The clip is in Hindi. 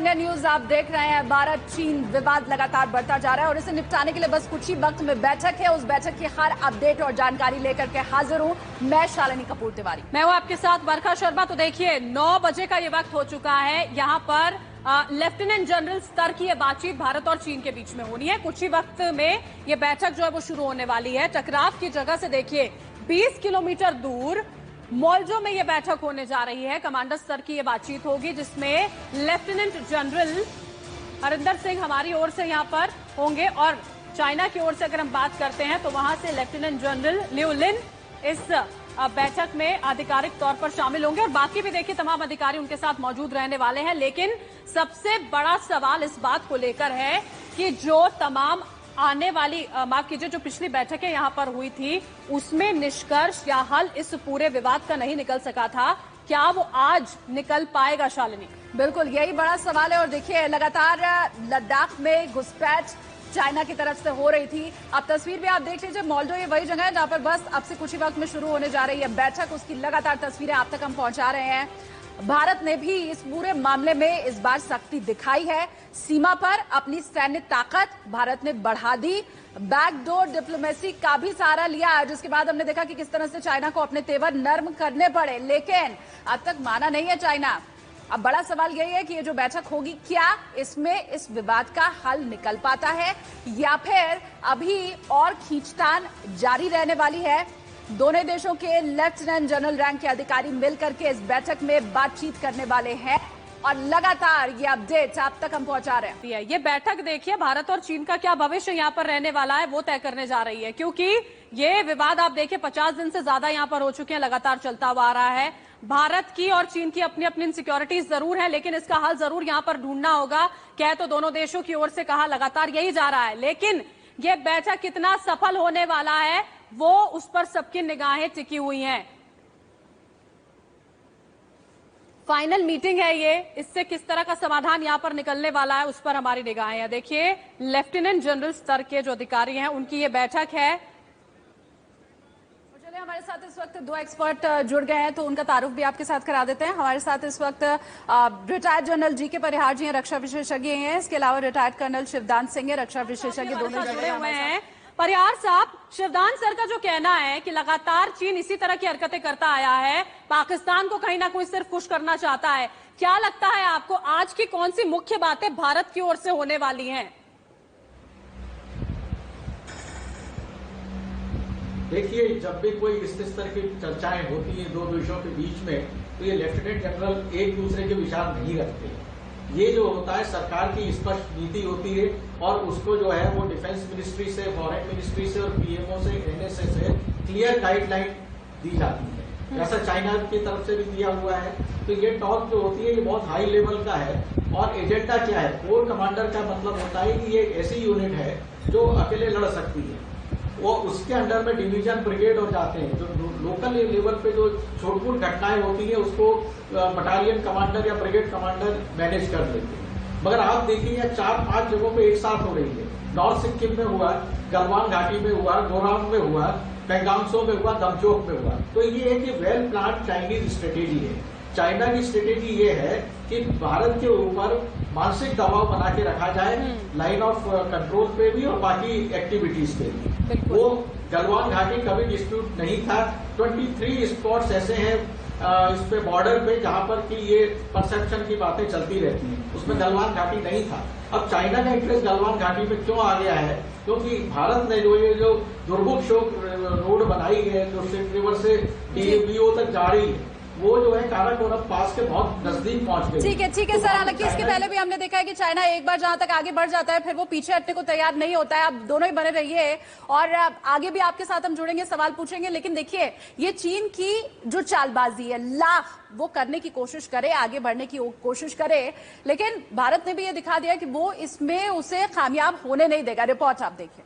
इंडिया न्यूज आप देख रहे हैं। भारत चीन विवाद लगातार बढ़ता जा रहा है और इसे निपटाने के लिए बस कुछ ही वक्त में बैठक है। उस बैठक की हर अपडेट और जानकारी लेकर के हाजिर हूं मैं, शालिनी कपूर तिवारी। मैं हूं आपके साथ वर्षा शर्मा। तो देखिए 9 बजे का ये वक्त हो चुका है। यहाँ पर लेफ्टिनेंट जनरल स्तर की ये बातचीत भारत और चीन के बीच में होनी है। कुछ ही वक्त में ये बैठक जो है वो शुरू होने वाली है। टकराव की जगह से देखिए 20 किलोमीटर दूर मॉल्जो में ये बैठक होने जा रही है। कमांडर स्तर की ये बातचीत होगी जिसमें लेफ्टिनेंट जनरल हरिंदर सिंह हमारी ओर से यहाँ पर होंगे और चाइना की ओर से अगर हम बात करते हैं तो वहां से लेफ्टिनेंट जनरल लिउ लिन इस बैठक में आधिकारिक तौर पर शामिल होंगे और बाकी भी देखिए तमाम अधिकारी उनके साथ मौजूद रहने वाले हैं। लेकिन सबसे बड़ा सवाल इस बात को लेकर है कि जो तमाम आने वाली माफ कीजिए जो पिछली बैठकें यहां पर हुई थी उसमें निष्कर्ष या हल इस पूरे विवाद का नहीं निकल सका था, क्या वो आज निकल पाएगा शालिनी? बिल्कुल यही बड़ा सवाल है। और देखिए लगातार लद्दाख में घुसपैठ चाइना की तरफ से हो रही थी। अब तस्वीर भी आप देख लीजिए, मॉल्डो ये वही जगह है जहां पर बस अब से कुछ ही वक्त में शुरू होने जा रही है बैठक। उसकी लगातार तस्वीरें आप तक हम पहुंचा रहे हैं। भारत ने भी इस पूरे मामले में इस बार सख्ती दिखाई है। सीमा पर अपनी सैन्य ताकत भारत ने बढ़ा दी। बैकडोर डिप्लोमेसी का भी सहारा लिया, जिसके बाद हमने देखा कि किस तरह से चाइना को अपने तेवर नर्म करने पड़े, लेकिन अब तक माना नहीं है चाइना। अब बड़ा सवाल यही है कि ये जो बैठक होगी क्या इसमें इस विवाद का हल निकल पाता है या फिर अभी और खींचतान जारी रहने वाली है। दोनों देशों के लेफ्टिनेंट जनरल रैंक के अधिकारी मिलकर के इस बैठक में बातचीत करने वाले हैं और लगातार ये अपडेट आप तक हम पहुंचा रहे हैं। ये बैठक देखिए भारत और चीन का क्या भविष्य यहाँ पर रहने वाला है वो तय करने जा रही है, क्योंकि ये विवाद आप देखिए 50 दिन से ज्यादा यहाँ पर हो चुके हैं, लगातार चलता हुआ आ रहा है। भारत की और चीन की अपनी अपनी इनसिक्योरिटीज जरूर है, लेकिन इसका हल जरूर यहाँ पर ढूंढना होगा। कह तो दोनों देशों की ओर से कहा लगातार यही जा रहा है, लेकिन ये बैठक कितना सफल होने वाला है वो उस पर सबकी निगाहें टिकी हुई हैं। फाइनल मीटिंग है ये, इससे किस तरह का समाधान यहां पर निकलने वाला है उस पर हमारी निगाहें हैं। देखिए लेफ्टिनेंट जनरल स्तर के जो अधिकारी हैं उनकी ये बैठक है। चलिए हमारे साथ इस वक्त दो एक्सपर्ट जुड़ गए हैं तो उनका तारुफ भी आपके साथ करा देते हैं। हमारे साथ इस वक्त रिटायर्ड जनरल जी के परिहार जी हैं, रक्षा विशेषज्ञ हैं। इसके अलावा रिटायर्ड कर्नल शिवदान सिंह है, रक्षा विशेषज्ञ, दोनों जुड़े हुए हैं। परिहार साहब, शिवदान सर का जो कहना है कि लगातार चीन इसी तरह की हरकतें करता आया है, पाकिस्तान को कहीं ना कहीं सिर्फ खुश करना चाहता है, क्या लगता है आपको आज की कौन सी मुख्य बातें भारत की ओर से होने वाली हैं? देखिए जब भी कोई इस तरह की चर्चाएं होती हैं दो देशों के बीच में तो ये लेफ्टिनेंट जनरल एक दूसरे के विचार नहीं रखते। ये जो होता है सरकार की स्पष्ट नीति होती है और उसको जो है वो डिफेंस मिनिस्ट्री से, फॉरेन मिनिस्ट्री से और पीएमओ से, एनएसए से क्लियर गाइडलाइन दी जाती है। जैसा चाइना की तरफ से भी दिया हुआ है। तो ये टॉक जो होती है ये बहुत हाई लेवल का है और एजेंडा क्या है, कोर कमांडर का मतलब होता है कि ये ऐसी यूनिट है जो अकेले लड़ सकती है। वो उसके अंडर में डिवीजन, ब्रिगेड हो जाते हैं। जो लोकल लेवल पे जो छोटी घटनाएं होती है उसको बटालियन कमांडर या ब्रिगेड कमांडर मैनेज कर लेते हैं। मगर आप देखिए 4-5 जगहों पे एक साथ हो रही है। नॉर्थ सिक्किम में हुआ, गलवान घाटी में हुआ, गोरांग में हुआ, पेंगांगसो में हुआ, दमचोक में हुआ। तो ये एक वेल प्लान चाइनीज स्ट्रेटेजी है। चाइना की स्ट्रेटेजी ये है कि भारत के ऊपर मानसिक दबाव बना के रखा जाए, लाइन ऑफ कंट्रोल पे भी और बाकी एक्टिविटीज पे भी। वो गलवान घाटी कभी डिस्प्यूट नहीं था। 23 स्पॉट्स ऐसे हैं इस पे बॉर्डर पे जहां पर कि ये परसेप्शन की बातें चलती रहती हैं, उसमें गलवान घाटी नहीं था। अब चाइना का इंटरेस्ट गलवान घाटी में क्यों आ गया है, क्योंकि भारत ने जो दुर्मुख शोक रोड बनाई है जो सिख रिवर से डीबीओ तक जा रही है वो जो है काराकोरम पास के बहुत नजदीक पहुंच गई। ठीक है सर। हालांकि इसके पहले भी हमने देखा है कि चाइना एक बार जहां तक आगे बढ़ जाता है फिर वो पीछे हटने को तैयार नहीं होता है। आप दोनों ही बने रहिए और आगे भी आपके साथ हम जुड़ेंगे, सवाल पूछेंगे। लेकिन देखिए ये चीन की जो चालबाजी है, लाख वो करने की कोशिश करे, आगे बढ़ने की कोशिश करे, लेकिन भारत ने भी ये दिखा दिया कि वो इसमें उसे कामयाब होने नहीं देगा। रिपोर्ट आप देखिए।